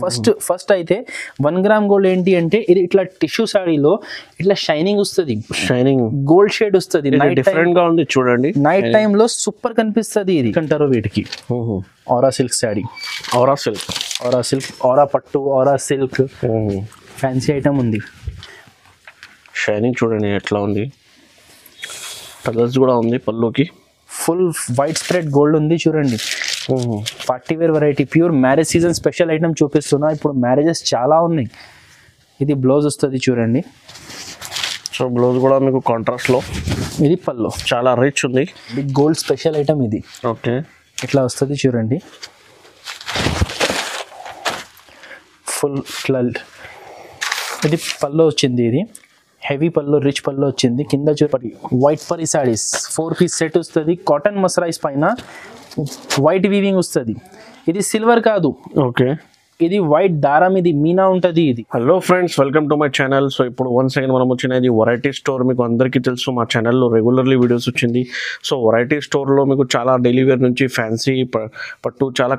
First అయితే 1 gram gold ఏంటి అంటే ఇది ఇట్లా టిష్యూ సాడీలో ఇట్లా షైనింగ్ వస్తుంది, షైనింగ్ గోల్డ్ షేడ్ వస్తుంది. డిఫరెంట్ గా ఉంది చూడండి. నైట్ టైమ్ లో సూపర్ కనిపిస్తుంది. ఇది అంటారు వీటికి aura silk sari, aura silk, aura పట్టు, ఆరా సిల్క్ ఫ్యాన్సీ ఐటమ్ ఉంది. షైనింగ్ చూడండి ఎట్లా ఉంది. కలర్స్ కూడా ఉంది పల్లుకి. ఫుల్ వైట్ స్ప్రెడ్ గోల్డ్ ఉంది చూడండి. Party wear variety, pure marriage season special item చూపిస్తున్నా. ఇప్పుడు మ్యారేజెస్ చాలా ఉన్నాయి. ఇది బ్లౌజ్ వస్తుంది చూడండి. సో బ్లౌజ్ కూడా మీకు కాంట్రాస్ట్ లో. ఇది పళ్ళు, చాలా రిచ్ ఉంది. బిగ్ గోల్డ్ స్పెషల్ ఐటమ్ ఇది. ఓకే, ఇట్లా వస్తుంది చూడండి. ఫుల్ ఇట్లా ఇది పళ్ళు వచ్చింది. ఇది హెవీ పళ్ళు, రిచ్ పళ్ళు వచ్చింది. కింద చూపడి వైట్ పరీ సారీస్ 4 పీస్ సెట్ వస్తుంది. కాటన్ మసరైజ్ పైన వైట్ వీవింగ్ వస్తుంది. ఇది సిల్వర్ కాదు, ఓకే, ఇది వైట్ దారం, ఇది మీనా ఉంటుంది. ఇది hello friends, welcome to my channel. So ఇప్పుడు వన్స్ అగైన్ మనం వచ్చినది వెరైటీ స్టోర్. మీకు అందరికీ తెలుసు మా ఛానల్లో రెగ్యులర్లీ వీడియోస్ వచ్చింది. సో వెరైటీ స్టోర్లో మీకు చాలా డైలీ వేర్ నుంచి ఫ్యాన్సీ పట్టు చాలా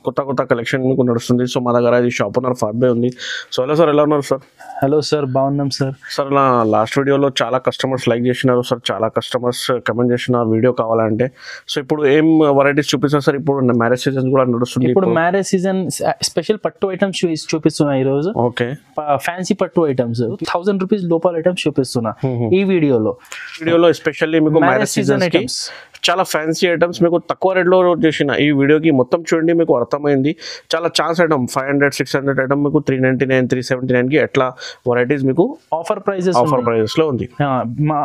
కొత్త కలెక్షన్ మీకు నడుస్తుంది. సో మా దగ్గర ఇది షాప్ ఓనర్ ఫాద్ ఉంది. సో హలో సార్, ఎలా ఉన్నారు సార్? హలో సార్, బాగున్నాం సార్. సార్ నా లాస్ట్ వీడియోలో చాలా కస్టమర్స్ లైక్ చేసినారు సార్, చాలా కస్టమర్స్ కమెంట్ చేసిన వీడియో కావాలంటే. సో ఇప్పుడు ఏం వెరైటీస్ చూపిస్తారు సార్? ఇప్పుడు మ్యారేజ్ సీజన్ కూడా నడుస్తుంది. ఇప్పుడు మ్యారేజ్ సీజన్ స్పెషల్ పట్టు ఐటమ్స్ చూపిస్తున్నా ఈ రోజు. ఓకే, ఫ్యాన్సీ పట్టు ఐటమ్స్ 1000 రూపీస్ లోపల ఐటమ్స్ చూపిస్తున్నా ఈ వీడియోలో. ఎస్పెషల్లీ మీకు మ్యారేజ్ సీజన్ ఐటమ్స్ చాలా ఫ్యాన్సీ ఐటమ్స్ మీకు తక్కువ రేట్లో చేసిన ఈ వీడియోకి మొత్తం చూడండి, మీకు అర్థమైంది. చాలా ఛాన్స్ ఐటమ్ 500, 600 ఐటమ్ మీకు 399, 379 కి ఎట్లా వెరైటీస్ మీకు ఆఫర్ ప్రైజెస్ లో ఉంది. మా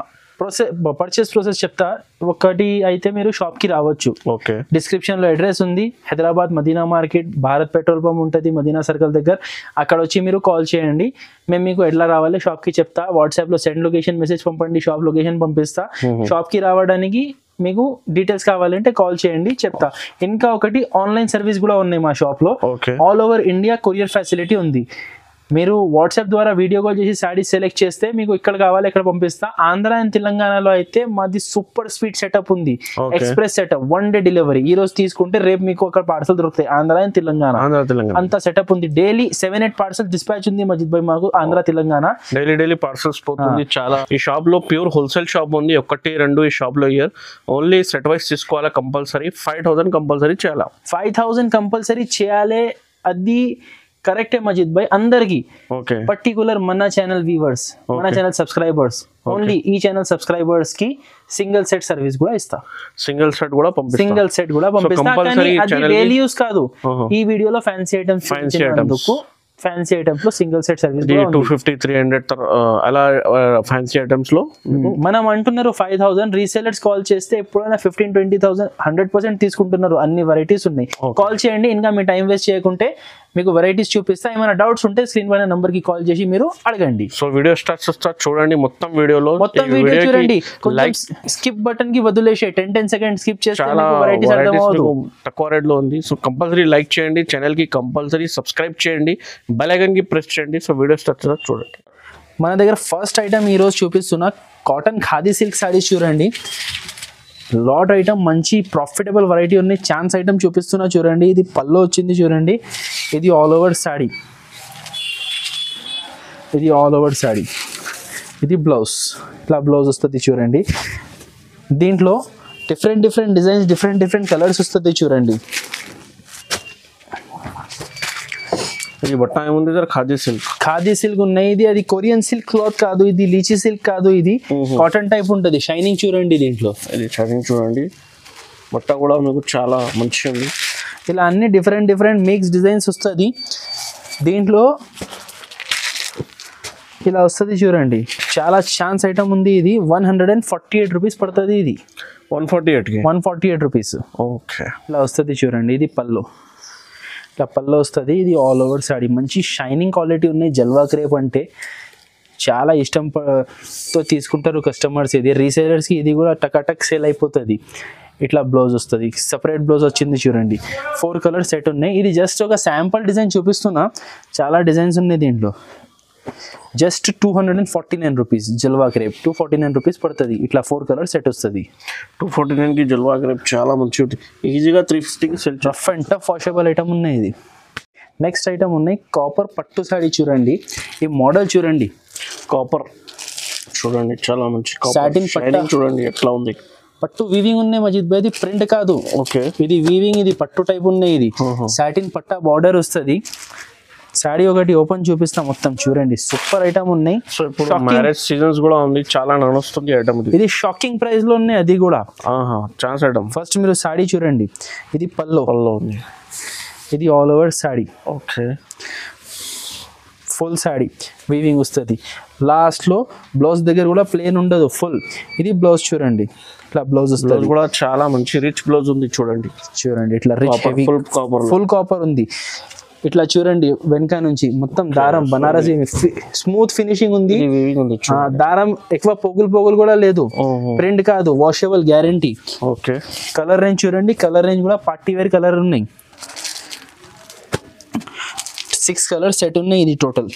పర్చేస్ ప్రాసెస్ చెప్తా. ఒకటి అయితే మీరు షాప్ కి రావచ్చు. ఓకే, డిస్క్రిప్షన్ లో అడ్రస్ ఉంది. Hyderabad Madina market, Bharat petrol pump ఉంటుంది మదీనా సర్కిల్ దగ్గర. అక్కడ వచ్చి మీరు కాల్ చేయండి, మేము మీకు ఎట్లా రావాలి షాప్ కి చెప్తా. వాట్సాప్ లో సెండ్ లొకేషన్ మెసేజ్ పంపండి, షాప్ లొకేషన్ పంపిస్తా. షాప్ కి రావడానికి మీకు డీటెయిల్స్ కావాలంటే కాల్ చేయండి, చెప్తా. ఇంకా ఒకటి ఆన్లైన్ సర్వీస్ కూడా ఉన్నాయి మా షాప్ లో. All over India courier facility ఉంది. మీరు వాట్సాప్ ద్వారా వీడియో కాల్ చేసి శారీస్ సెలెక్ట్ చేస్తే మీకు ఇక్కడ కావాలి ఇక్కడ పంపిస్తా. ఆంధ్ర అండ్ తెలంగాణలో అయితే మాది సూపర్ స్పీడ్ సెటప్ ఉంది. Express setup, 1 day delivery. ఈ రోజు తీసుకుంటే రేపు మీకు అక్కడ పార్సల్ దొరుకుతాయి. ఆంధ్ర అండ్ తెలంగాణ అంత సెటప్ ఉంది. డైలీ 7-8 పార్సల్ డిస్పాచ్ ఉంది మజిద్ భాయ్ మాకు ఆంధ్ర తెలంగాణ. డైలీ పార్సల్స్ పోతుంది చాలా. ఈ షాప్ లో ప్యూర్ హోల్సేల్ షాప్ ఉంది. 1, 2 ఈ షాప్ లో ఇయర్ ఓన్లీ సెట్ వైస్ తీసుకోవాలా కంపల్సరీ. 5000 కంపల్సరీ చేయాలా. 5000 కంపల్సరీ చేయాలి. అది కరెక్టే మజిద్ భాయ్ అందరికి. పర్టికులర్ మన ఛానల్ వ్యూవర్స్, మన ఛానల్ సబ్స్క్రైబర్స్, ఓన్లీ ఈ ఛానల్ సబ్స్క్రైబర్స్ కి సింగిల్ సెట్ సర్వీస్ కూడా ఇస్తా. సింగిల్ సెట్ కూడా పంపిస్తా. కానీ అది డైలీ యూస్ కాదు. ఈ వీడియోలో ఫ్యాన్సీ ఐటమ్స్ ఫ్యాన్సీ ఐటమ్స్ లో సింగిల్ సెట్ సర్వీస్ 250, 300 అలా ఫ్యాన్సీ ఐటమ్స్ లో మనం అంటున్నారు 5000. రీసెలర్స్ కాల్ చేస్తే ఎప్పుడైనా 15-20,000 100% తీసుకుంటున్నారు. అన్ని వెరైటీస్ ఉన్నాయి. కాల్ చేయండి. ఇంకా మీ టైం వేస్ట్ చేయకుంటే మీకు వెరైటీస్ చూపిస్తా. ఏమైనా డౌట్స్ ఉంటే స్క్రీన్ పైన నంబర్ కి కాల్ చేసి మీరు అడగండి. సో వీడియో స్టార్ట్ చూడండి. మొత్తం వీడియో చూడండి. స్కిప్ బటన్ కి వదిలేసే 10 సెకండ్స్ స్కిప్ చేస్తే వెరైటీస్ అర్థమవుతుంది. తక్కువ రేట్ లో ఉంది. సో కంపల్సరీ లైక్ చేయండి, ఛానల్ కి కంపల్సరీ సబ్స్క్రైబ్ చేయండి, బెల్ ఐకాన్ కి ప్రెస్ చేయండి. సో వీడియో స్టార్ట్ చూడండి. మన దగ్గర ఫస్ట్ ఐటమ్ ఈ రోజు చూపిస్తున్నా కాటన్ ఖాదీ సిల్క్ సారీస్ చూడండి. లాట్ ఐటమ్ మంచి ప్రాఫిటబుల్ వెరైటీ ఉన్నాయి. ఛాన్స్ ఐటమ్ చూపిస్తున్నా చూడండి. ఇది పళ్ళు వచ్చింది చూడండి. ఇది ఆల్ ఓవర్ సాడీ, ఇది బ్లౌజ్. ఇట్లా బ్లౌజ్ వస్తుంది చూడండి. దీంట్లో డిఫరెంట్ డిజైన్స్, డిఫరెంట్ కలర్స్ వస్తుంది చూడండి. ఈ బట్ట ఏముంది సార్? ఖాదీ సిల్క్ ఉన్నాయి. అది కొరియన్ సిల్క్ క్లాత్ కాదు, ఇది లీచీ సిల్క్ కాదు, ఇది కాటన్ టైప్ ఉంటుంది. షైనింగ్ చూడండి. దీంట్లో షైనింగ్ చూడండి. బట్ట కూడా మీకు చాలా మంచిగా ఉంది. ఇలా అన్ని డిఫరెంట్ మిక్స్ డిజైన్స్ వస్తుంది. దీంట్లో ఇలా వస్తుంది చూడండి. చాలా ఛాన్స్ ఐటమ్ ఉంది. ఇది 148 రూపీస్ పడుతుంది. ఇది 148 రూపీస్. ఓకే, ఇలా వస్తుంది చూడండి. ఇది పళ్ళు, ఇట్లా పళ్ళు వస్తుంది. ఇది ఆల్ ఓవర్ సాడీ. మంచి షైనింగ్ క్వాలిటీ ఉన్నాయి. జల్వా క్రేప్ అంటే చాలా ఇష్టంతో తీసుకుంటారు కస్టమర్స్. ఇది రీసేలర్స్కి ఇది కూడా టక్ సేల్ అయిపోతుంది. ఇట్లా బ్లౌజ్ వస్తుంది. సపరేట్ బ్లౌజ్ వచ్చింది చూడండి. 4 కలర్ సెట్ ఉన్నాయి. ఇది జస్ట్ ఒక శాంపుల్ డిజైన్ చూపిస్తున్నా. చాలా డిజైన్స్ ఉన్నాయి దీంట్లో. Just 249 rupees Jalwa crepe. 249 rupees పడుతుంది. ఇట్లా 4 కలర్ సెట్ వస్తుంది. 249 కి జల్వా క్రేప్ చాలా మంచి ఉంటుంది. ఈజీగా 350కి sale. Rough and tough washable item ఉన్నాయి. ఇది నెక్స్ట్ ఐటమ్ ఉన్నాయి కాపర్ పట్టు సాడీ చూడండి. ఈ మోడల్ చూడండి, కాపర్ చూడండి చాలా మంచి Satin పట్ట. చూడండి ఎట్లా ఉంది. పట్టు వీవింగ్ ఉన్నాయి మజిద్ భాయ్, ఇది ప్రింట్ కాదు. ఓకే, ఇది వీవింగ్, ఇది పట్టు టైప్ ఉన్నాయి. ఇది సాటిన్ పట్టా బార్డర్ వస్తుంది. సాడీ ఒకటి ఓపెన్ చూపిస్తా మొత్తం చూడండి, సూపర్ ఐటమ్ ఉన్నాయి. సో ఇప్పుడు మ్యారేజ్ సీజన్స్ కూడా ఉంది, చాలా నడుస్తుంది ఐటమ్ ఇది. ఇది షాకింగ్ ప్రైస్ లో ఉన్నాయి, అది కూడా ఛాన్స్ ఐటమ్. ఫస్ట్ మీరు సాడీ చూడండి, ఇది పల్లో ఉంది, ఇది all over saree. Okay, full saree weaving వస్తుంది. లాస్ట్లో బ్లౌజ్ దగ్గర కూడా ప్లేన్ ఉండదు, ఫుల్. ఇది బ్లౌజ్ చూడండి, ఇట్లా బ్లౌజ్ వస్తుంది కూడా చాలా మంచి రిచ్ బ్లౌజ్ ఉంది చూడండి. చూడండి ఇట్లా రిచ్ ఫుల్ కాపర్ ఉంది. ఇట్లా చూడండి వెనక నుంచి మొత్తం దారం బనారసి స్మూత్ ఫినిషింగ్ ఉంది. దారం ఎక్కువ పొగులు కూడా లేదు, ప్రింట్ కాదు, washable guarantee. Okay, colour range చూడండి, కలర్ రేంజ్ కూడా పార్టీ వేర్ కలర్ ఉన్నాయి. 6 కలర్ సెట్ ఉన్నాయి. ఇది టోటల్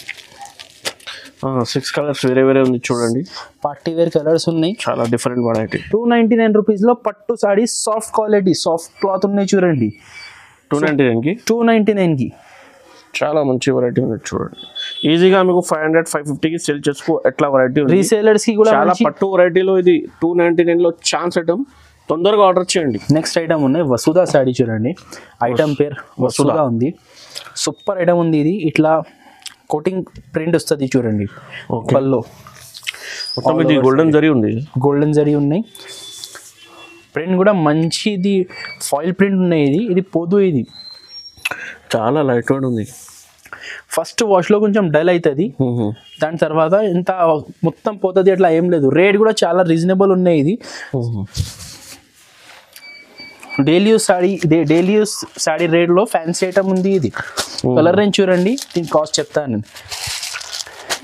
6 కలర్స్ వేరే ఉంది చూడండి. పార్టీ వేర్ కలర్స్ ఉన్నాయి, చాలా డిఫరెంట్ వెరైటీ. 299 రూపీస్ లో పట్టు saree soft quality soft cloth ఉన్నాయి చూడండి. 299 కి చాలా మంచి వెరైటీ ఉంది చూడండి. ఈజీగా మీకు 500-550కి సెల్ చేసుకో. ఎట్లా వెరైటీ రీసేలర్స్ కి కూడా చాలా పట్టు వెరైటీలో ఇది 299 లో ఛాన్స్ ఐటమ్, తొందరగా ఆర్డర్ చేయండి. నెక్స్ట్ ఐటమ్ ఉన్నాయి వసుదా సాడీ చూడండి. ఐటమ్ పేరు వసుదా ఉంది, సూపర్ ఐటమ్ ఉంది. ఇది ఇట్లా కోటింగ్ ప్రింట్ వస్తుంది చూడండి. పల్లో మొత్తం ఇది గోల్డెన్ జరీ ఉంది, గోల్డెన్ జరీ ఉన్నాయి. ప్రింట్ కూడా మంచిది, ఫాయిల్ ప్రింట్ ఉన్నాయి. ఇది పోదు, ఇది చాలా లైట్ వెయిట్ ఉంది. ఫస్ట్ వాష్ లో కొంచెం డల్ అవుతుంది, దాని తర్వాత ఇంత మొత్తం పోతుంది, అట్లా ఏం లేదు. రేట్ కూడా చాలా రీజనబుల్ ఉన్నాయి. ఇది daily use saree, daily use saree rate లో ఫ్యాన్సీ ఐటమ్ ఉంది. ఇది కలర్ రేంజ్ చూడండి, దీని కాస్ట్ చెప్తాను.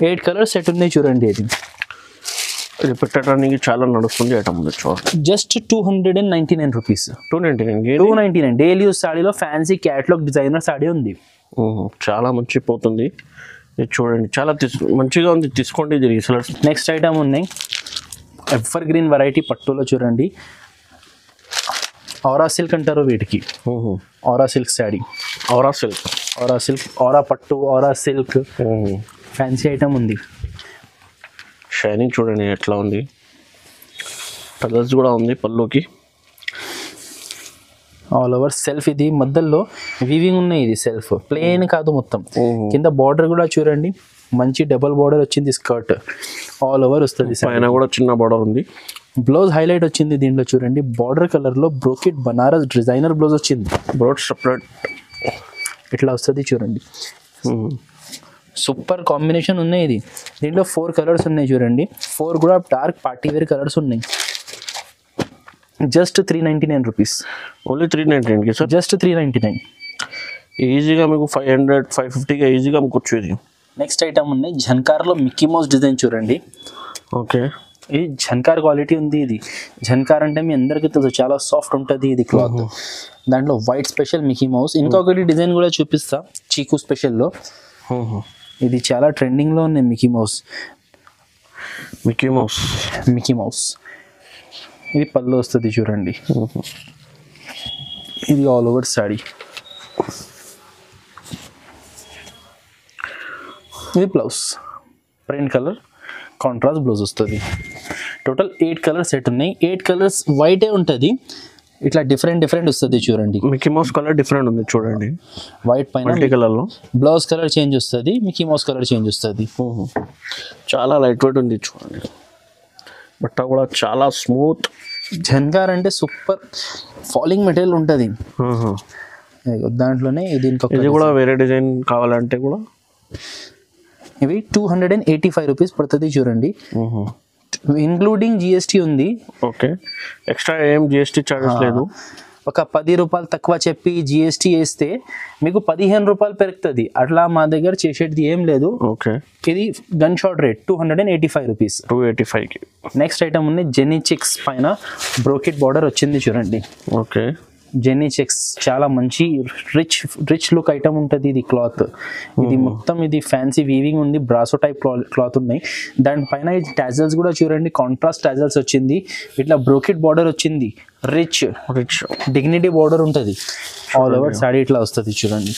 8 కలర్స్ సెట్ ఉన్నాయి చూడండి. ఇది పెట్టడానికి చాలా నడుస్తుంది ఐటమ్ ఉంది చూడండి. Just 299 rupees. 299 డైలీ యూస్ సాడీలో ఫ్యాన్సీ క్యాటలాగ్ డిజైనర్ సాడీ ఉంది. చాలా మంచి పోతుంది ఇది చూడండి, చాలా మంచిగా ఉంది, తీసుకోండి. ఇది రీసెలర్స్. నెక్స్ట్ ఐటమ్ ఉన్నాయి ఎవర్ గ్రీన్ వెరైటీ పట్టులో చూడండి. ఆరా సిల్క్ అంటారు వీటికి, aura silk sari. Aura silk, aura పట్టు, ఆరా సిల్క్ ఫ్యాన్సీ ఐటమ్ ఉంది. షైనింగ్ చూడండి ఎట్లా ఉంది, కలర్స్ కూడా ఉంది పల్లోకి. ఆల్ ఓవర్ సెల్ఫ్, ఇది మధ్యలో వీవింగ్ ఉన్నాయి. ఇది సెల్ఫ్ ప్లేన్ కాదు, మొత్తం కింద బార్డర్ కూడా చూడండి, మంచి డబుల్ బార్డర్ వచ్చింది. స్కర్ట్ ఆల్ ఓవర్ వస్తుంది, పైన కూడా చిన్న బార్డర్ ఉంది. బ్లౌజ్ హైలైట్ వచ్చింది దీంట్లో చూడండి, బార్డర్ కలర్ లో బ్రోకెట్ బనారస్ డిజైనర్ బ్లౌజ్ వచ్చింది. బ్రోడ్ సపరేట్ ఇట్లా వస్తుంది చూడండి, సూపర్ కాంబినేషన్ ఉన్నాయి. ఇది దీంట్లో 4 కలర్స్ ఉన్నాయి చూడండి, 4 కూడా డార్క్ పార్టీ వేర్ కలర్స్ ఉన్నాయి. Just 399 rupees. Only 399 sir, just 399. ఈజీగా మీకు 500-550గా ఈజీగా అమ్ముకోవచ్చు. ఇది నెక్స్ట్ ఐటమ్ ఉన్నాయి ఝన్కార్లో మిక్కీ మౌస్ డిజైన్ చూడండి. ఓకే, ఇది ఝన్కార్ క్వాలిటీ ఉంది. ఇది ఝన్కార్ అంటే మీ అందరికీ తెలుసు, చాలా సాఫ్ట్ ఉంటుంది ఇది క్లాత్. దాంట్లో వైట్ స్పెషల్ మిక్కీ మౌస్. ఇంకొకటి డిజైన్ కూడా చూపిస్తా, చీకు స్పెషల్లో. ఇది చాలా ట్రెండింగ్లో ఉన్నాయి మిక్కీ మౌస్. ఇది పళ్ళు వస్తుంది చూడండి. ఇది ఆల్ ఓవర్ సాడీ. ఇది blouse print colour contrast blouse వస్తుంది. టోటల్ 8 కలర్స్ సెట్ ఉన్నాయి. 8 కలర్స్ వైటే ఉంటుంది, ఇట్లా డిఫరెంట్ వస్తుంది చూడండి. మిక్కీ మౌస్ కలర్ డిఫరెంట్ ఉంది చూడండి, వైట్ పైన కలర్ లో బ్లౌజ్ కలర్ చేంజ్ వస్తుంది, మిక్కీ మౌస్ కలర్ చేంజ్ వస్తుంది. చాలా లైట్ వెయిట్ ఉంది చూడండి, బట్ట కూడా చాలా స్మూత్. ఝన్కార్ అంటే సూపర్ ఫాలింగ్ మెటీరియల్ ఉంటుంది దాంట్లోనే. ఇది కూడా వేరే డిజైన్ కావాలంటే కూడా ఇవి 285 రూపీస్ పడుతుంది చూడండి, ఇంక్లూడింగ్ జిఎస్టీ ఉంది. ఓకే, ఎక్స్ట్రా ఏం జిఎస్టీ చార్జెస్ లేదు. ఒక 10 రూపాయలు తక్కువ చెప్పి జిఎస్టీ వేస్తే మీకు 15 రూపాయలు పెరుగుతుంది. అట్లా మా దగ్గర చేసేది ఏం లేదు. ఓకే, ఇది గన్ షాట్ రేట్ 285 రూపీస్. 285కి. నెక్స్ట్ ఐటమ్ ఉంది జెన్నీ చెక్స్ పైన బ్రోకెట్ బార్డర్ వచ్చింది చూడండి. ఓకే, జెన్నీ చెక్స్ చాలా మంచి రిచ్ లుక్ ఐటమ్ ఉంటుంది. ఇది క్లాత్, ఇది మొత్తం ఇది ఫ్యాన్సీ వీవింగ్ ఉంది, బ్రాసో టైప్ క్లాత్ ఉన్నాయి. దానిపైన టాజల్స్ కూడా చూడండి, కాంట్రాస్ట్ టాజల్స్ వచ్చింది. ఇట్లా బ్రోకెట్ బార్డర్ వచ్చింది, రిచ్ డిగ్నిటీ బార్డర్ ఉంటుంది. ఆల్ ఓవర్ సాడీ ఇట్లా వస్తుంది చూడండి.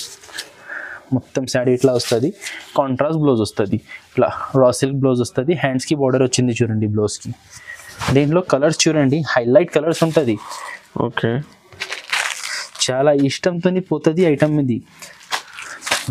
మొత్తం శారీ ఇట్లా వస్తుంది, కాంట్రాస్ట్ బ్లౌజ్ వస్తుంది, ఇట్లా రా సిల్క్ బ్లౌజ్ వస్తుంది, హ్యాండ్స్కి బార్డర్ వచ్చింది చూడండి బ్లౌజ్కి. దీంట్లో కలర్స్ చూడండి, హైలైట్ కలర్స్ ఉంటుంది. ఓకే, చాలా ఇష్టంతో పోతుంది ఐటమ్ ఇది,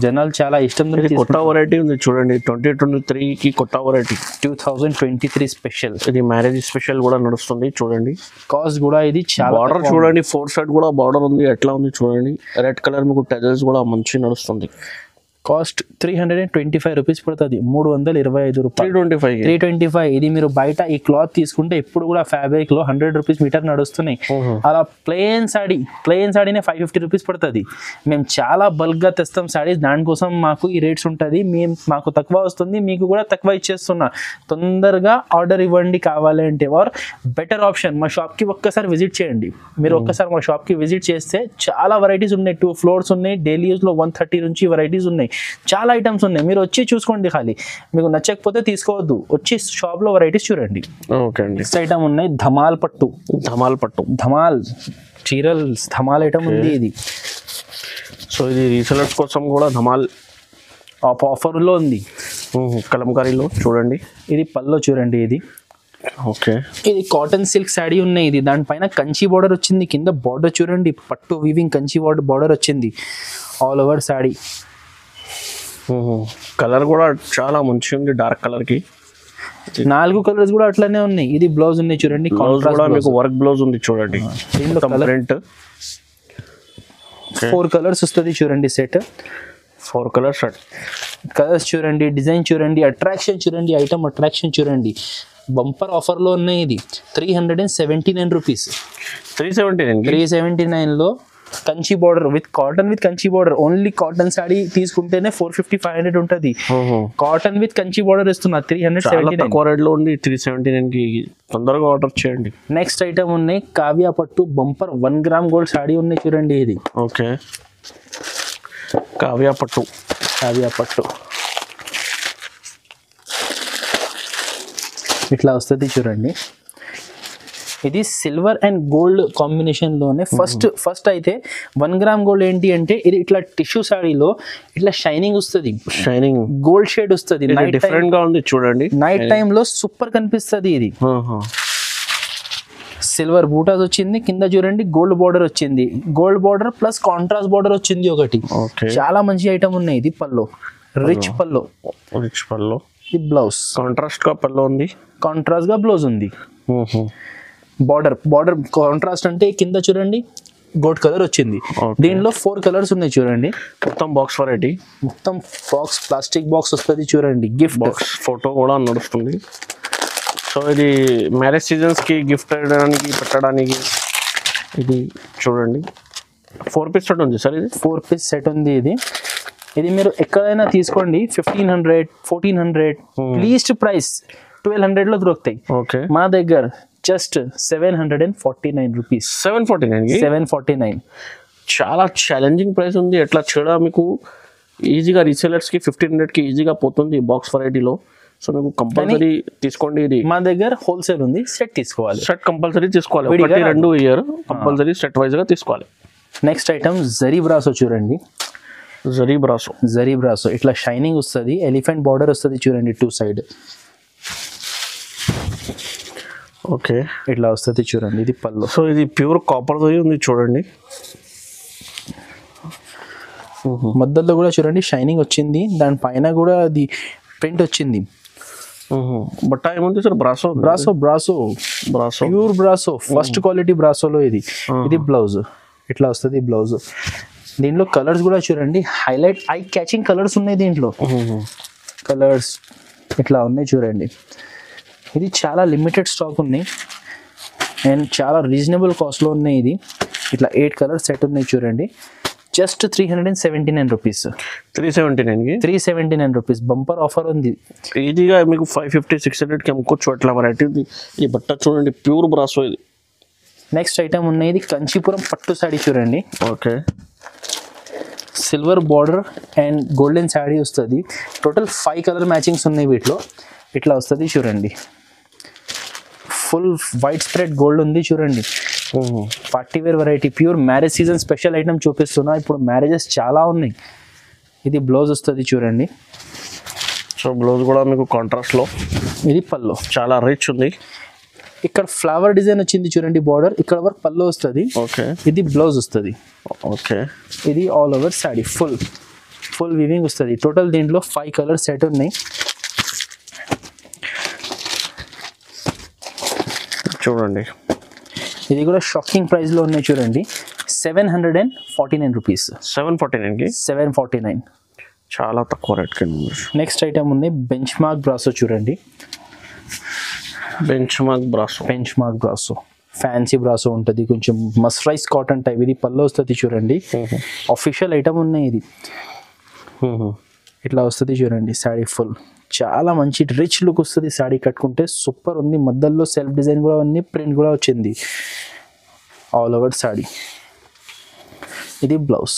జనాలు చాలా ఇష్టంతో. కొత్త వెరైటీ ఉంది చూడండి, 2023కి కొత్త వెరైటీ, 2023 స్పెషల్. ఇది మ్యారేజ్ స్పెషల్ కూడా నడుస్తుంది చూడండి. కాస్ట్ కూడా ఇది చాలా బార్డర్ చూడండి, 4 సైడ్ కూడా బార్డర్ ఉంది, ఎట్లా ఉంది చూడండి. రెడ్ కలర్ మీకు టెజల్స్ కూడా మంచి నడుస్తుంది. కాస్ట్ 325 రూపీస్ పడుతుంది, 325 రూపాయలు. 325. ఇది మీరు బయట ఈ క్లాత్ తీసుకుంటే ఇప్పుడు కూడా ఫ్యాబ్రిక్ లో 100 రూపీస్ మీటర్ నడుస్తున్నాయి. అలా ప్లెయిన్ సాడీనే 550 రూపీస్ పడుతుంది. మేము చాలా బల్క్ గా తెస్తాం సాడీస్, దానికోసం మాకు ఈ రేట్స్ ఉంటుంది. మాకు తక్కువ వస్తుంది, మీకు కూడా తక్కువ ఇచ్చేస్తున్నా. తొందరగా ఆర్డర్ ఇవ్వండి కావాలి అంటే. ఆర్ బెటర్ ఆప్షన్, మా షాప్ కి ఒక్కసారి విజిట్ చేయండి. మీరు ఒక్కసారి మా షాప్ కి విజిట్ చేస్తే చాలా వెరైటీస్ ఉన్నాయి, 2 ఫ్లోర్స్ ఉన్నాయి. డైలీ యూస్ లో 130 నుంచి వెరైటీస్ ఉన్నాయి, చాలా ఐటమ్స్ ఉన్నాయి. మీరు వచ్చి చూసుకోండి, ఖాళీ మీకు నచ్చకపోతే తీసుకోవద్దు, వచ్చి షాప్ లో వెరైటీస్ చూడండి. ఓకే అండి. నెక్స్ట్ ఐటమ్ ఉన్నాయి ధమాల్ పట్టు. ధమాల్ చీరల్ ధమాల్ ఐటమ్ ఉంది ఇది. సో ఇది రీసెలర్స్ కోసం కూడా ధమాల్ ఆఫర్ లో ఉంది, కలంకారీలో చూడండి. ఇది పల్లో చూడండి ఇది. ఓకే, ఇది కాటన్ సిల్క్ శారీ ఉన్నాయి. ఇది దానిపైన కంచి బార్డర్ వచ్చింది, కింద బార్డర్ చూడండి, పట్టు వీవింగ్ కంచి బార్డర్ వచ్చింది ఆల్ ఓవర్ శారీ. కలర్ కూడా చాలా మంచిగా ఉంది, డార్క్ కలర్ కి. 4 కలర్స్ కూడా అట్లానే ఉన్నాయి. ఇది బ్లౌజ్ ఉన్నాయి చూడండి, బ్లౌజ్ కూడా మీకు వర్క్ బ్లౌజ్ ఉంది చూడండి. ప్రింట్ 4 కలర్స్ వస్తుంది చూడండి సెట్. 4 కలర్స్ కలర్స్ చూడండి, డిజైన్ చూడండి, అట్రాక్షన్ చూడండి, ఐటమ్ అట్రాక్షన్ చూడండి. బంపర్ ఆఫర్ లో ఉన్నాయి. ఇది 379 రూపీస్. 379 లో Kanchi border with Kanchi border. Only cotton saree తీసుకుంటేనే 450-500 ఉంటుంది. కాటన్ విత్ కంచి బార్డర్ ఇస్తున్నా 379 లో ఉంది. 379 కి తొందరగా ఆర్డర్ చేయండి. నెక్స్ట్ ఐటమ్ ఉన్నాయి కావ్య పట్టు బంపర్ 1 గ్రామ్ గోల్డ్ సాడీ ఉన్నాయి చూడండి ఇది. ఓకే, కావ్య పట్టు ఇట్లా వస్తుంది చూడండి. ఇది సిల్వర్ అండ్ గోల్డ్ కాంబినేషన్ లోనే ఫస్ట్ అయితే 1 గ్రామ్ గోల్డ్ ఏంటి అంటే ఇది ఇట్లా టిష్యూ సాడీలో ఇట్లా షైనింగ్ వస్తుంది, గోల్డ్ షేడ్ వస్తుంది. డిఫరెంట్ గా ఉంది చూడండి, నైట్ టైమ్ లో సూపర్ కనిపిస్తుంది. ఇది సిల్వర్ బూటాస్ వచ్చింది, కింద చూడండి గోల్డ్ బార్డర్ వచ్చింది, gold border plus contrast border వచ్చింది ఒకటి. చాలా మంచి ఐటమ్ ఉన్నాయి. ఇది పల్లో, రిచ్ పల్లో. ఇది బ్లౌజ్ కాంట్రాస్ట్ గా పల్లో ఉంది, కాంట్రాస్ట్ గా బ్లౌజ్ ఉంది. బార్డర్ కాంట్రాస్ట్ అంటే కింద చూడండి గోల్డ్ కలర్ వచ్చింది. దీనిలో 4 కలర్స్ ఉన్నాయి చూడండి. మొత్తం బాక్స్ వెరైటీ, మొత్తం బాక్స్ ప్లాస్టిక్ బాక్స్ వస్తుంది చూడండి. గిఫ్ట్ బాక్స్ ఫోటో కూడా నడుస్తుంది. సో ఇది మ్యారేజ్ సీజన్స్ కి గిఫ్ట్ పెట్టడానికి ఇది చూడండి. 4 పీస్ సెట్ ఉంది సార్, ఇది 4 పీస్ సెట్ ఉంది. ఇది మీరు ఎక్కడైనా తీసుకోండి 1500, 1400, లీస్ట్ ప్రైస్ 1200 లో దొరుకుతాయి. ఓకే, మా దగ్గర జస్ట్ 749 రూపీస్. 749 చాలా ఛాలెంజింగ్ ప్రైస్ ఉంది. ఎట్లా చేయడా మీకు ఈజీగా రీసేలర్స్ కి 1500 కి ఈజీగా పోతుంది బాక్స్ వెరైటీలో. సో మీకు కంపల్సరీ తీసుకోండి. ఇది మా దగ్గర హోల్సేల్ ఉంది, సెట్ తీసుకోవాలి, సెట్ కంపల్సరీ తీసుకోవాలి. 1-2 ఇయర్ కంపల్సరీ సెట్ వైజ్ గా తీసుకోవాలి. నెక్స్ట్ ఐటమ్ జరీ బ్రాసో చూడండి. జరీ బ్రాసో ఇట్లా షైనింగ్ వస్తుంది, ఎలిఫెంట్ బార్డర్ వస్తుంది చూడండి 2 సైడ్. ఓకే, ఇట్లా వస్తుంది చూడండి. ఇది పళ్ళు. సో ఇది ప్యూర్ కాపర్ ఉంది చూడండి. మధ్యలో కూడా చూడండి షైనింగ్ వచ్చింది, దానిపైన కూడా అది ప్రింట్ వచ్చింది. బట్ట ఏముంది sir? Brasso pure brasso, first quality బ్రాసోలో ఇది. ఇది బ్లౌజ్ ఇట్లా వస్తుంది బ్లౌజ్. దీంట్లో కలర్స్ కూడా చూడండి, హైలైట్ ఐ క్యాచింగ్ కలర్స్ ఉన్నాయి దీంట్లో. కలర్స్ ఇట్లా ఉన్నాయి చూడండి. ఇది చాలా లిమిటెడ్ స్టాక్ ఉన్నాయి అండ్ చాలా రీజనబుల్ కాస్ట్లో ఉన్నాయి. ఇది ఇట్లా 8 కలర్ సెట్ ఉన్నాయి చూడండి. Just 379 rupees. 379 rupees bumper offer ఉంది. ఈజీగా మీకు 550-600 కి అమ్ముకోవచ్చు అట్లా వెరైటీ. ఈ బట్ట చూడండి ప్యూర్ బ్రాసో ఇది. నెక్స్ట్ ఐటమ్ ఉన్నాయి, ఇది కంచీపురం పట్టు సాడీ చూడండి. Okay, silver border and golden sari వస్తుంది. టోటల్ 5 కలర్ మ్యాచింగ్స్ ఉన్నాయి వీటిలో. ఇట్లా వస్తుంది చూడండి. ఫుల్ వైట్ స్ప్రెడ్ గోల్డ్ ఉంది చూడండి. Party wear variety, pure marriage season special item చూపిస్తున్నా. ఇప్పుడు మ్యారేజెస్ చాలా ఉన్నాయి, ఇది బ్లౌజ్ వస్తుంది చూడండి. సో బ్లౌజ్ కూడా మీకు కాంట్రాస్ట్ లో, ఇది పళ్ళు, చాలా రిచ్ ఉంది. ఇక్కడ ఫ్లవర్ డిజైన్ వచ్చింది చూడండి బార్డర్, ఇక్కడ వరకు పళ్ళు వస్తుంది. ఓకే, ఇది బ్లౌజ్ వస్తుంది. ఓకే, ఇది all over sari full weaving వస్తుంది. టోటల్ దీంట్లో 5 కలర్ సెట్ ఉన్నాయి. చూడండి ఇది కూడా షాకింగ్ ప్రైస్ లో ఉన్నాయి చూడండి. 749 రూపీస్. 749కి 749. చాలా తక్కువ రేట్ కి. నెక్స్ట్ ఐటమ్ ఉంది బెంచ్ మార్క్ బ్రాసో చూడండి. Bench mark brasso fancy brasso ఉంటుంది, కొంచెం మస్టరైజ్ కాటన్ టైప్. ఇది పళ్ళు వస్తుంది చూడండి. అఫీషియల్ ఐటమ్ ఉన్నాయి. ఇది ఇట్లా వస్తుంది చూడండి. శారీ ఫుల్ చాలా మంచి రిచ్ లుక్ వస్తుంది. శారీ కట్టుకుంటే సూపర్ ఉంది. మధ్యలో సెల్ఫ్ డిజైన్ కూడా ఉంది, ప్రింట్ కూడా వచ్చింది ఆల్ ఓవర్ శారీ. ఇది బ్లౌజ్,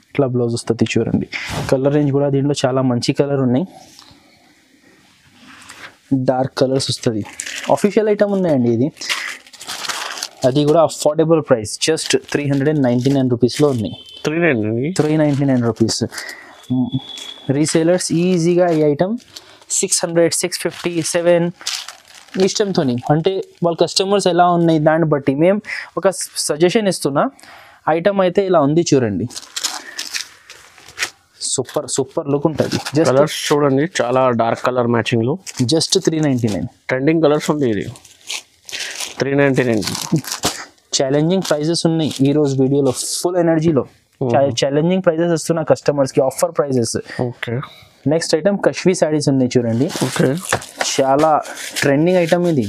ఇట్లా బ్లౌజ్ వస్తుంది చూడండి. కలర్ రేంజ్ కూడా దీంట్లో చాలా మంచి కలర్ ఉన్నాయి, డార్క్ కలర్స్ వస్తుంది. అఫీషియల్ ఐటమ్ ఉన్నాయండి ఇది. అది కూడా అఫోర్డబుల్ ప్రైస్, జస్ట్ 399 రూపీస్లో ఉన్నాయి. 399 రూపీస్. రీసేలర్స్ ఈజీగా ఈ ఐటమ్ 600, 650, 7 ఇష్టంతో, అంటే వాళ్ళ కస్టమర్స్ ఎలా ఉన్నాయి దాన్ని బట్టి మేము ఒక సజెషన్ ఇస్తున్నా. ఐటమ్ అయితే ఇలా ఉంది చూడండి. సూపర్ లుక్ ఉంటుంది. కలర్స్ చూడండి, చాలా డార్క్ కలర్ మ్యాచింగ్ లో. జస్ట్ 399. ట్రెండింగ్ కలర్స్ ఉంది. ఇది 399. ఛాలెంజింగ్ ప్రైజెస్ ఉన్నాయి ఈ రోజు వీడియోలో. ఫుల్ ఎనర్జీలో ఛాలెంజింగ్ ప్రైజెస్ ఇస్తున్నా కస్టమర్స్ కి, offer prizes. Okay, next item కశ్మీ శారీస్ ఉన్నాయి చూడండి. ఓకే, చాలా ట్రెండింగ్ ఐటమ్ ఇది.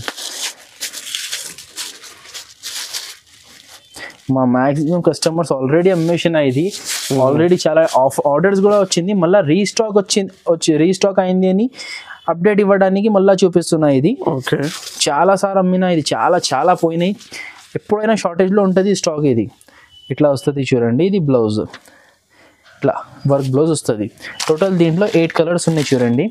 మా మ్యాక్సిమం కస్టమర్స్ ఆల్రెడీ అమ్మేషన్ ఇది. ఆల్రెడీ చాలా ఆర్డర్స్ కూడా వచ్చింది. మళ్ళీ రీస్టాక్ అయింది అని అప్డేట్ ఇవ్వడానికి మళ్ళీ చూపిస్తున్నా. ఇది ఓకే, చాలా సార్లు అమ్మినా. ఇది చాలా పోయినాయి. ఎప్పుడైనా షార్టేజ్లో ఉంటుంది స్టాక్. ఇది ఇట్లా వస్తుంది చూడండి. ఇది బ్లౌజ్, ఇట్లా వర్క్ బ్లౌజ్ వస్తుంది. టోటల్ దీంట్లో 8 కలర్స్ ఉన్నాయి చూడండి.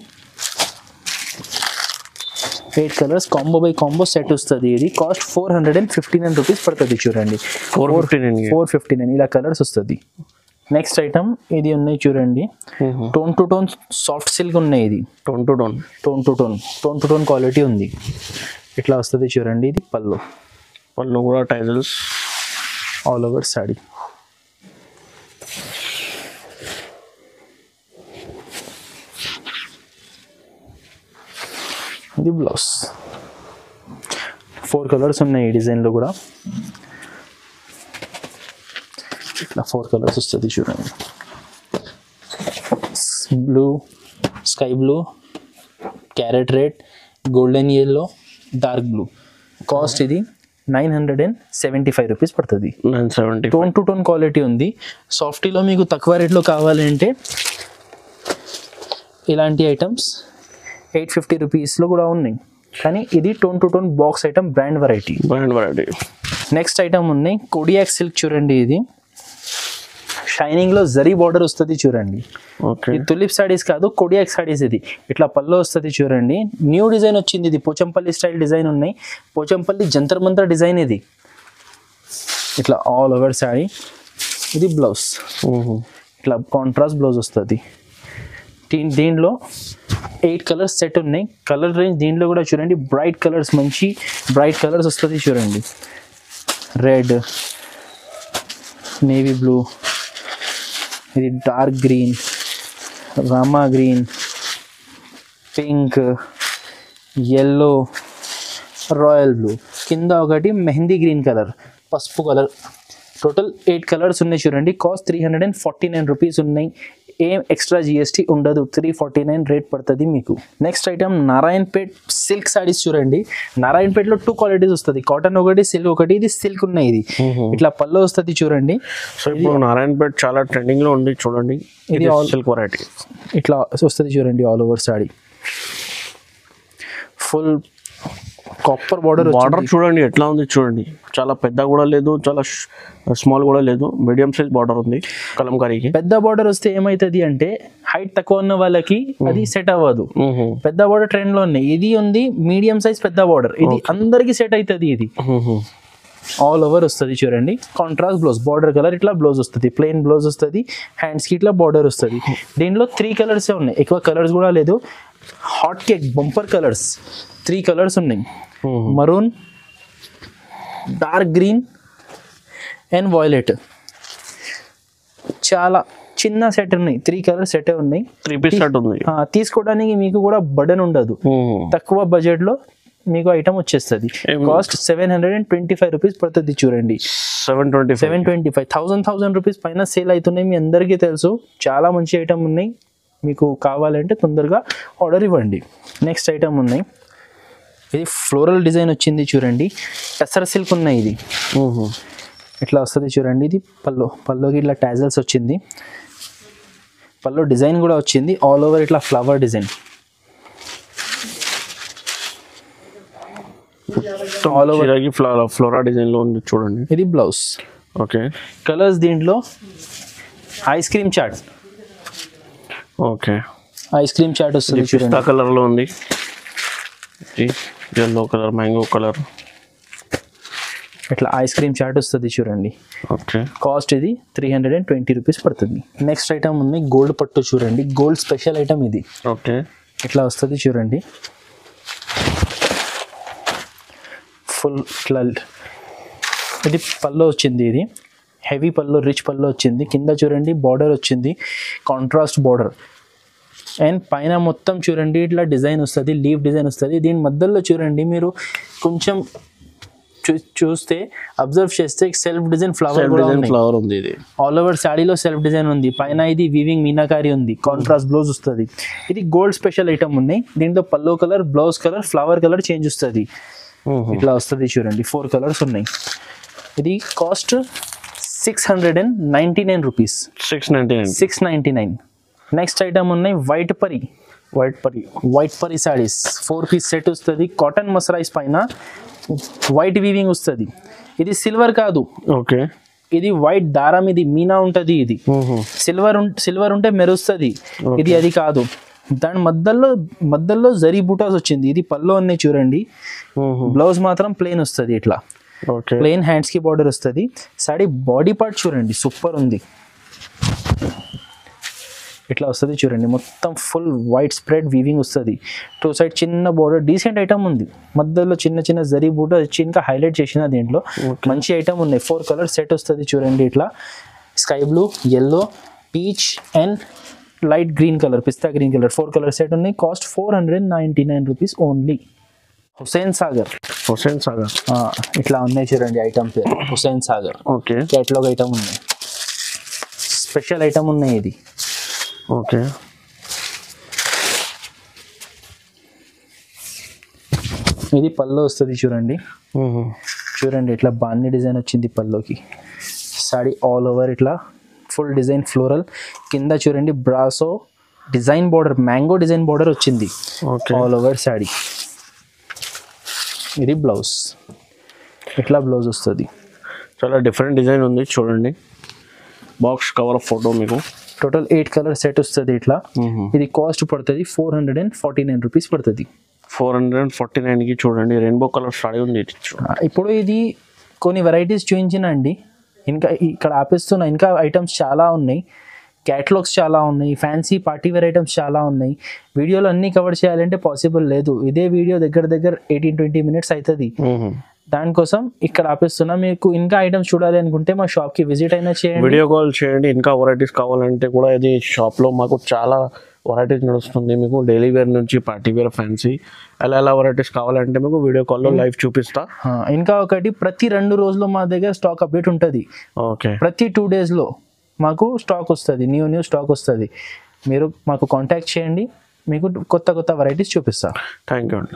8 colours combo by combo set వస్తుంది. ఇది కాస్ట్ 459 రూపీస్ పడుతుంది చూడండి. 459 ఇలా కలర్స్ వస్తుంది. నెక్స్ట్ ఐటమ్ ఇది ఉన్నాయి చూడండి. Tone to tone soft silk ఉన్నాయి. ఇది టోన్ టు టోన్ క్వాలిటీ ఉంది. ఇట్లా వస్తుంది చూడండి. ఇది పళ్ళు కూడా టైజల్స్ ఆల్ ఓవర్ శారీ. ఇది బ్లౌజ్. 4 కలర్స్ ఉన్నాయి ఈ డిజైన్లో కూడా. ఇట్లా 4 కలర్స్ వస్తుంది చూడండి. Blue, sky blue, carrot red, golden yellow, dark blue. Cost ఇది 975 రూపీస్ పడుతుంది. 970. టోన్ టు టోన్ క్వాలిటీ ఉంది. సాఫ్టీలో మీకు తక్కువ రేట్లో కావాలంటే ఇలాంటి ఐటమ్స్ 850 రూపీస్లో కూడా ఉన్నాయి. కానీ ఇది tone to tone box item, brand variety. Next item ఉన్నాయి కోడియాక్ సిల్క్ చూడండి. ఇది షైనింగ్ లో జరీ బార్డర్ వస్తుంది చూడండి. ఇది తులిప్ సారీస్ కాదు, కోడియాక్ సారీస్. ఇది ఇట్లా పళ్ళు వస్తుంది చూడండి. న్యూ డిజైన్ వచ్చింది. ఇది పోచంపల్లి స్టైల్ డిజైన్ ఉన్నాయి. పోచంపల్లి జంతర్ మంతర్ డిజైన్. ఇది ఇట్లా ఆల్ ఓవర్ శారీ. ఇది బ్లౌజ్, ఇట్లా కాంట్రాస్ట్ బ్లౌజ్ వస్తుంది. దీంట్లో 8 కలర్స్ సెట్ ఉన్నాయి. కలర్ రేంజ్ దీంట్లో కూడా చూడండి. బ్రైట్ కలర్స్, మంచి బ్రైట్ కలర్స్ వస్తుంది చూడండి. రెడ్, నేవీ బ్లూ, ఇది dark green, Rama green, pink, yellow, royal blue, కింద ఒకటి మెహందీ గ్రీన్ కలర్, పసుపు కలర్. టోటల్ 8 కలర్స్ ఉన్నాయి చూడండి. కాస్ట్ 349 రూపీస్ ఉన్నాయి. ఏం ఎక్స్ట్రా జిఎస్టీ ఉండదు. 349 రేట్ పడుతుంది మీకు. Next item Narayanpet silk saris చూడండి. నారాయణపేట్లో 2 క్వాలిటీస్ వస్తుంది. కాటన్ ఒకటి, సిల్క్ ఒకటి. ఇది సిల్క్ ఉన్నాయి. ఇది ఇట్లా పళ్ళు వస్తుంది చూడండి. సో ఇప్పుడు నారాయణపేట్ చాలా ట్రెండింగ్ లో ఉంది చూడండి. ఇది సిల్క్ వెరైటీ. ఇట్లా వస్తుంది చూడండి. All over sorry full copper border చూడండి ఎట్లా ఉంది చూడండి. చాలా పెద్ద కూడా లేదు, చాలా స్మాల్ కూడా లేదు, మీడియం సైజ్ బార్డర్ ఉంది కలంకారీకి. పెద్ద బార్డర్ వస్తే ఏమైతుంది అంటే హైట్ తక్కువ ఉన్న వాళ్ళకి అది సెట్ అవ్వదు. పెద్ద బార్డర్ ట్రెండ్ లో ఉన్నాయి. ఇది ఉంది మీడియం సైజ్ పెద్ద బార్డర్. ఇది అందరికి సెట్ అవుతుంది. ఇది ఆల్ ఓవర్ వస్తుంది చూడండి. కాంట్రాస్ట్ బ్లౌజ్, బార్డర్ కలర్ ఇట్లా బ్లౌజ్ వస్తుంది, ప్లెయిన్ బ్లౌజ్ వస్తుంది, హ్యాండ్స్కి ఇట్లా బార్డర్ వస్తుంది. దీనిలో 3 కలర్స్ ఉన్నాయి, ఎక్కువ కలర్స్ కూడా లేదు. Hot cake bumper colours 3 colours ఉన్నాయి, maroon, dark green and violet. చాలా చిన్న సెట్ ఉన్నాయి, 3 కలర్ సెట్ ఉన్నాయి, 3 పీస్ సెట్ ఉంది. తీసుకోవడానికి మీకు కూడా బర్డన్ ఉండదు, తక్కువ బడ్జెట్ లో మీకు ఐటమ్ వచ్చేస్తుంది. కాస్ట్ 725 రూపీస్ పడుతుంది చూడండి. 725 1000 రూపీస్ పైన సేల్ అవుతున్నాయి, మీ అందరికీ తెలుసు. చాలా మంచి ఐటమ్ ఉన్నాయి, మీకు కావాలంటే తొందరగా ఆర్డర్ ఇవ్వండి. నెక్స్ట్ ఐటమ్ ఉన్నాయి, ఇది ఫ్లోరల్ డిజైన్ వచ్చింది చూడండి, టసర్ సిల్క్ ఉన్నాయి. ఇది ఇట్లా వస్తుంది చూడండి. ఇది పల్లోకి ఇట్లా టాజల్స్ వచ్చింది, పల్లో డిజైన్ కూడా వచ్చింది, ఆల్ ఓవర్ ఇట్లా flower design. All over flora design లో ఉంది చూడండి. ఇది బ్లౌజ్. ఓకే, కలర్స్ దీంట్లో ice cream chaat. Okay, ice cream chaat వస్తుంది చూడండి, పిస్తా కలర్ లో ఉంది, yellow కలర్, మ్యాంగో కలర్, ఇట్లా ఐస్ క్రీమ్ చాట్ వస్తుంది చూడండి. ఓకే, కాస్ట్ ఇది 320 రూపీస్ పడుతుంది. నెక్స్ట్ ఐటమ్ ఉంది గోల్డ్ పట్టు చూడండి, గోల్డ్ స్పెషల్ ఐటమ్ ఇది. ఓకే, ఇట్లా వస్తుంది చూడండి, ఫుల్ ఇట్లా. ఇది పల్లో వచ్చింది, ఇది హెవీ పల్లో, రిచ్ పల్లో వచ్చింది. కింద చూడండి బార్డర్ వచ్చింది, కాంట్రాస్ట్ బార్డర్, అండ్ పైన మొత్తం చూడండి ఇట్లా డిజైన్ వస్తుంది, లీవ్ డిజైన్ వస్తుంది. దీని మధ్యలో చూడండి మీరు కొంచెం చూస్తే అబ్జర్వ్ చేస్తే సెల్ఫ్ డిజైన్ ఫ్లవర్ ఉంది. ఇది ఆల్ ఓవర్ శాడీలో సెల్ఫ్ డిజైన్ ఉంది, పైన ఇది వీవింగ్ మీనాకారి ఉంది, కాంట్రాస్ట్ బ్లౌజ్ వస్తుంది. ఇది గోల్డ్ స్పెషల్ ఐటమ్ ఉన్నాయి. దీంట్లో పల్లో colour, blouse colour, flower colour change వస్తుంది, ఇట్లా వస్తుంది చూడండి. 4 కలర్స్ ఉన్నాయి. ఇది కాస్ట్ 699 రూపీస్. 699. నెక్స్ట్ ఐటమ్ ఉన్నాయి వైట్ పరి సారీస్, 4 పీస్ సెట్ వస్తుంది, కాటన్ మసరైజ్ పైన వైట్ వీవింగ్ వస్తుంది. ఇది సిల్వర్ కాదు, ఓకే, ఇది వైట్ దారం, ఇది మీనా ఉంటుంది. ఇది సిల్వర్ ఉంటే మెరుస్తుంది, ఇది అది కాదు. దాని మధ్యలో జరీ బూటాస్ వచ్చింది. ఇది పల్లో ఉన్నాయి చూడండి. బ్లౌజ్ మాత్రం ప్లెయిన్ వస్తుంది, ఇట్లా ప్లెయిన్, హ్యాండ్స్ కి బార్డర్ వస్తుంది. సారీ బాడీ పార్ట్ చూడండి సూపర్ ఉంది, ఇట్లా వస్తుంది చూడండి. మొత్తం ఫుల్ వైట్ స్ప్రెడ్ వీవింగ్ వస్తుంది, 2 సైడ్ చిన్న బార్డర్, డీసెంట్ ఐటమ్ ఉంది. మధ్యలో చిన్న జరీ బూట వచ్చి ఇంకా హైలైట్ చేసిన దీంట్లో మంచి ఐటమ్ ఉన్నాయి. 4 కలర్ సెట్ వస్తుంది చూడండి, ఇట్లా sky blue, yellow, peach and light green colour, పిస్తా గ్రీన్ కలర్, 4 కలర్ సెట్ ఉన్నాయి. Cost 499 rupees only. Hussain Sagar ఇట్లా ఉన్నాయి చూడండి, ఐటమ్ పేరు Hussain Sagar. Okay, catalogue item ఉన్నాయి, స్పెషల్ ఐటమ్ ఉన్నాయి ఇది. ఓకే, ఇది పల్లో వస్తుంది చూడండి. చూడండి ఇట్లా బాందీ డిజైన్ వచ్చింది పల్లోకి. సాడీ ఆల్ ఓవర్ ఇట్లా ఫుల్ డిజైన్ ఫ్లోరల్, కింద చూడండి brasso design border, mango design border వచ్చింది ఆల్ ఓవర్ సాడీ. ఇది బ్లౌజ్, ఇట్లా బ్లౌజ్ వస్తుంది. చాలా డిఫరెంట్ డిజైన్ ఉంది చూడండి. బాక్స్ కవర్ ఫోటో మీకు టోటల్ 8 కలర్ సెట్ వస్తుంది ఇట్లా. ఇది కాస్ట్ పడుతుంది 449 రూపీస్ పడుతుంది. 449కి చూడండి, రెయిన్బో కలర్ సారీ ఉంది. ఇప్పుడు ఇది కొన్ని వెరైటీస్ చూపించిన అండి, ఇంకా ఇక్కడ ఆపేస్తున్నా. ఇంకా ఐటమ్స్ చాలా ఉన్నాయి, క్యాటలాగ్స్ చాలా ఉన్నాయి, ఫ్యాన్సీ పార్టీ వేర్ ఐటమ్స్ చాలా ఉన్నాయి. వీడియోలో అన్నీ కవర్ చేయాలంటే పాసిబుల్ లేదు. ఇదే వీడియో దగ్గర 18-20 మినిట్స్ అవుతుంది. దానికోసం ఇక్కడ ఆపేస్తున్నా. మీకు ఇంకా ఐటమ్స్ చూడాలి అనుకుంటే మా షాప్కి విజిట్ అయినా చేయండి, వీడియో కాల్ చేయండి. ఇంకా వెరైటీస్ కావాలంటే కూడా ఇది షాప్లో మాకు చాలా వెరైటీస్ నడుస్తుంది. మీకు డైలీ వేర్ నుంచి పార్టీ వేర్, ఫ్యాన్సీ ఎలా వెరైటీస్ కావాలంటే మీకు వీడియో కాల్లో లైవ్ చూపిస్తా. ఇంకా ఒకటి, ప్రతి 2 రోజుల్లో మా దగ్గర స్టాక్ అప్డేట్ ఉంటుంది. ఓకే, ప్రతి 2 డేస్లో మాకు స్టాక్ వస్తుంది, న్యూ స్టాక్ వస్తుంది. మీరు మాకు కాంటాక్ట్ చేయండి, మీకు కొత్త వెరైటీస్ చూపిస్తా. థ్యాంక్ యూ అండి.